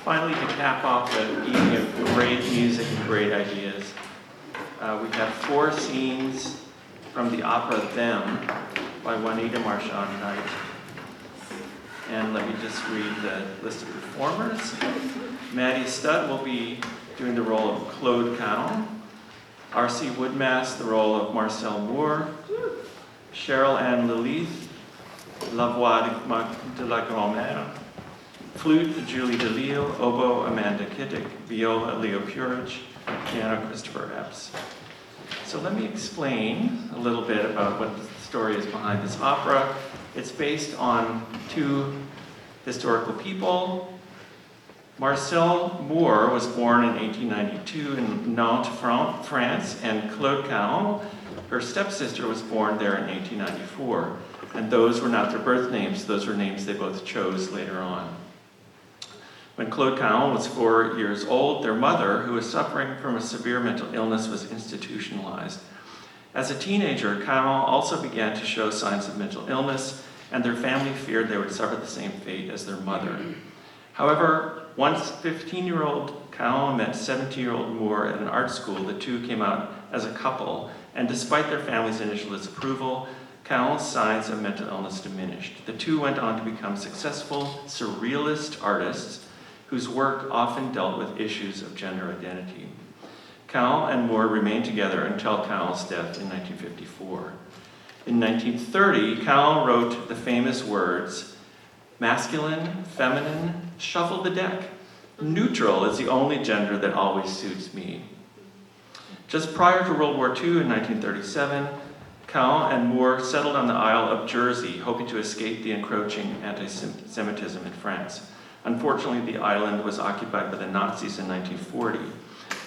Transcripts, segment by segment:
Finally, to cap off an evening of great music and great ideas, we have 4 scenes from the opera Them by Juanita Marchand Knight. And let me just read the list of performers. Maddie Studt will be doing the role of Claude Cahun. R.C. Woodmass, the role of Marcel Moore. Cheryl-Ann Lilieth, La Voix de la grandmère. Flute, Julie Delisle. Oboe, Amanda Kitik. Viola, Purich. Piano, Kristopher Epps. So let me explain a little bit about what the story is behind this opera. It's based on 2 historical people. Marcel Moore was born in 1892 in Nantes, France, and Claude Cahun, her stepsister, was born there in 1894. And those were not their birth names, those were names they both chose later on. When Claude Cahun was 4 years old, their mother, who was suffering from a severe mental illness, was institutionalized. As a teenager, Cahun also began to show signs of mental illness, and their family feared they would suffer the same fate as their mother. However, once 15-year-old Cahun met 17-year-old Moore at an art school, the two came out as a couple, and despite their family's initial disapproval, Cahun's signs of mental illness diminished. The two went on to become successful surrealist artists whose work often dealt with issues of gender identity. Cahun and Moore remained together until Cahun's death in 1954. In 1930, Cahun wrote the famous words, "Masculine, feminine, shuffle the deck. Neutral is the only gender that always suits me." Just prior to World War II in 1937, Cahun and Moore settled on the Isle of Jersey, hoping to escape the encroaching anti-Semitism in France. Unfortunately, the island was occupied by the Nazis in 1940.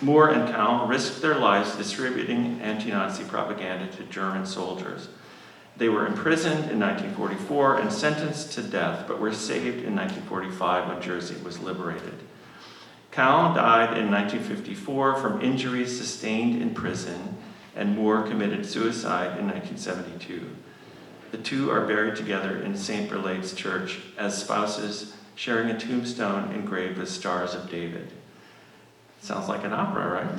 Moore and Cahun risked their lives distributing anti-Nazi propaganda to German soldiers. They were imprisoned in 1944 and sentenced to death, but were saved in 1945 when Jersey was liberated. Cahun died in 1954 from injuries sustained in prison, and Moore committed suicide in 1972. The two are buried together in St. Berlate's Church as spouses, sharing a tombstone engraved with stars of David. Sounds like an opera, right?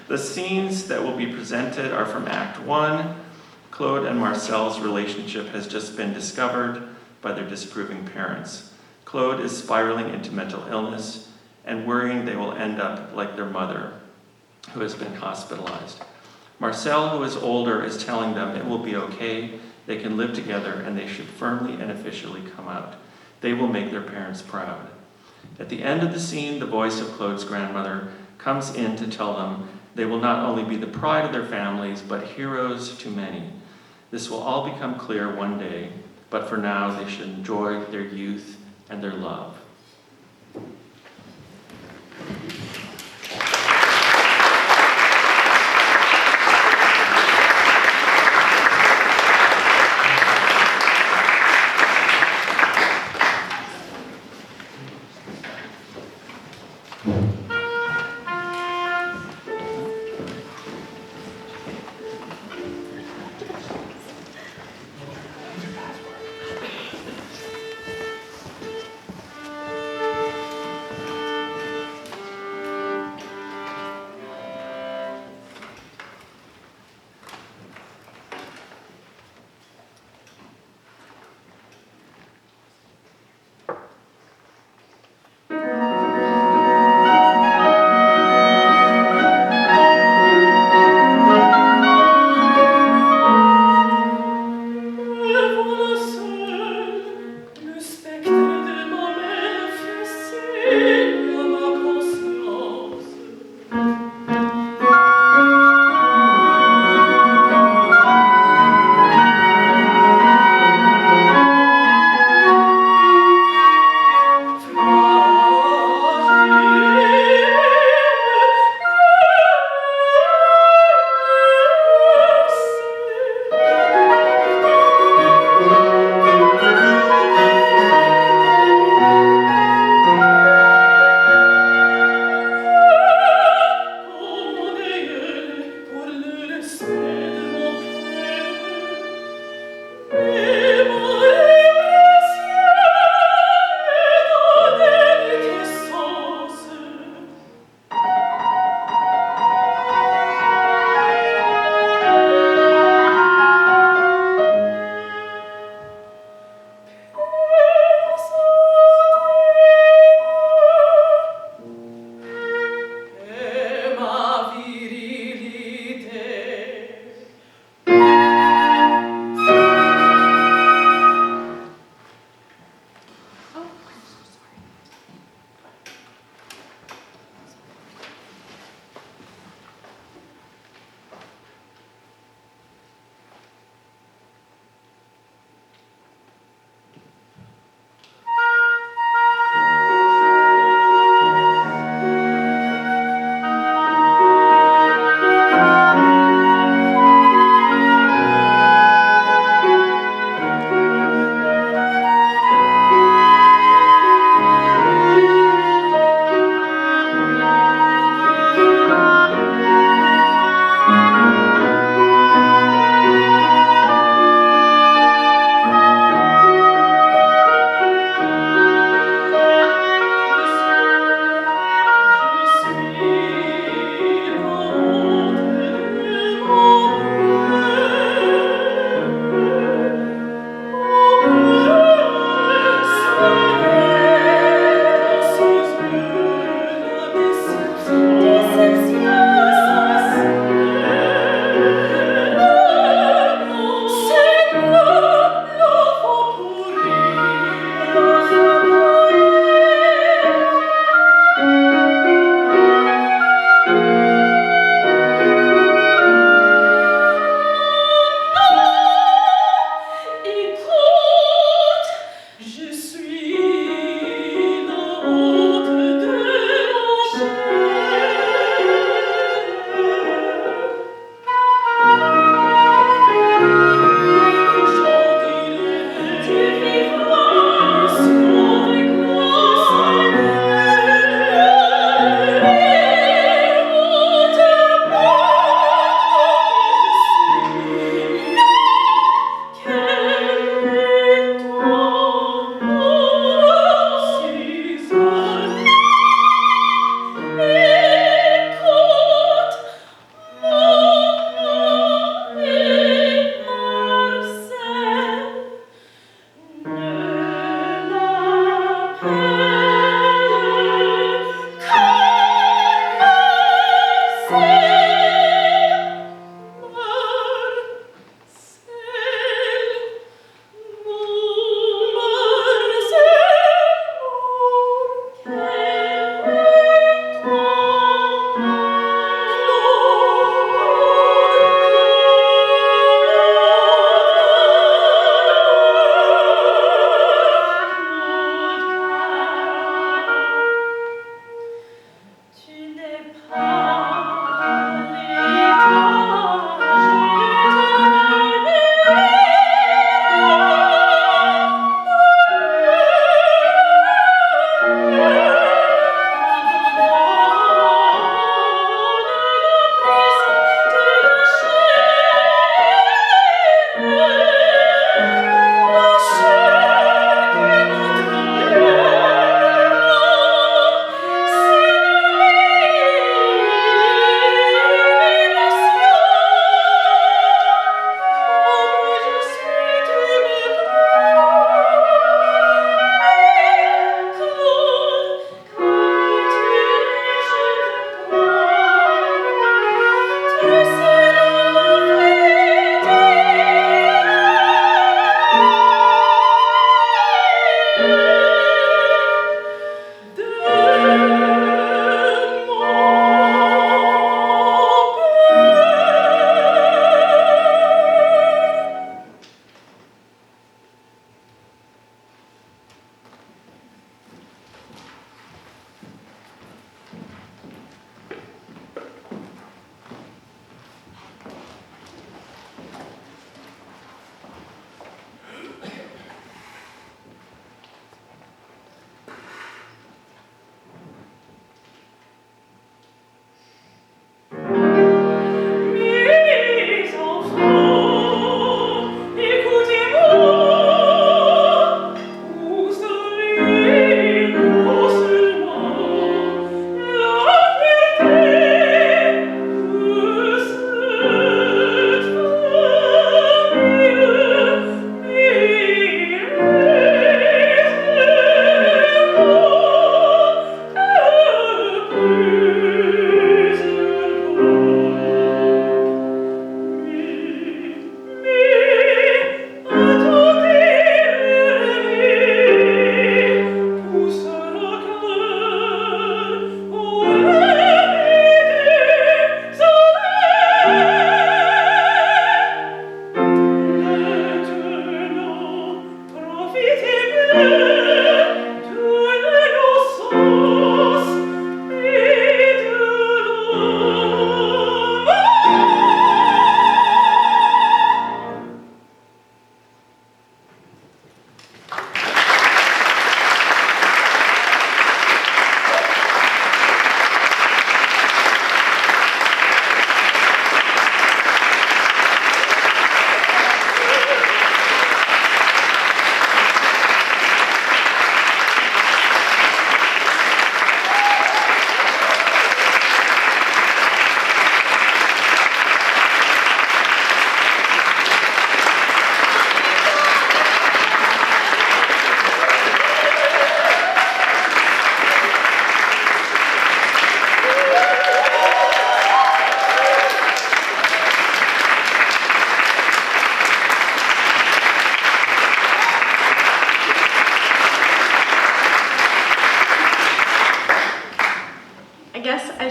The scenes that will be presented are from Act 1. Claude and Marcel's relationship has just been discovered by their disapproving parents. Claude is spiraling into mental illness and worrying they will end up like their mother, who has been hospitalized. Marcel, who is older, is telling them it will be okay, they can live together, and they should firmly and officially come out. They will make their parents proud. At the end of the scene, the voice of Claude's grandmother comes in to tell them they will not only be the pride of their families, but heroes to many. This will all become clear one day, but for now they should enjoy their youth and their love.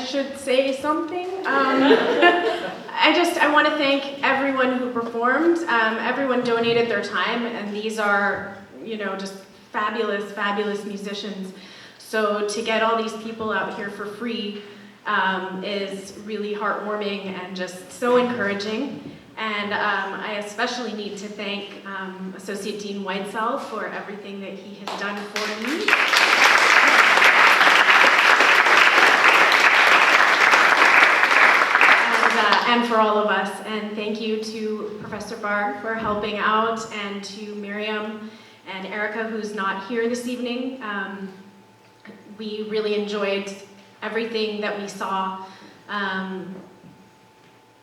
should say something. I want to thank everyone who performed. Everyone donated their time, and these are, just fabulous, fabulous musicians. So to get all these people out here for free is really heartwarming and just so encouraging. And I especially need to thank Associate Dean Whitesell for everything that he has done for me. And for all of us. And thank you to Professor Barg for helping out, and to Miriam and Erica, who's not here this evening. We really enjoyed everything that we saw. And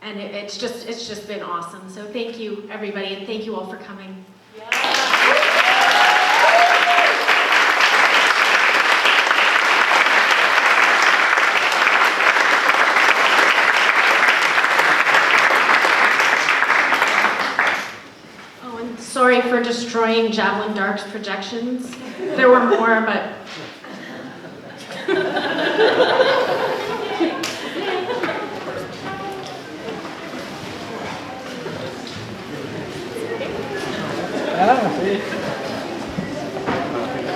it's just been awesome. So thank you, everybody, and thank you all for coming. Oh, and sorry for destroying Javelin Dark's projections. There were more, but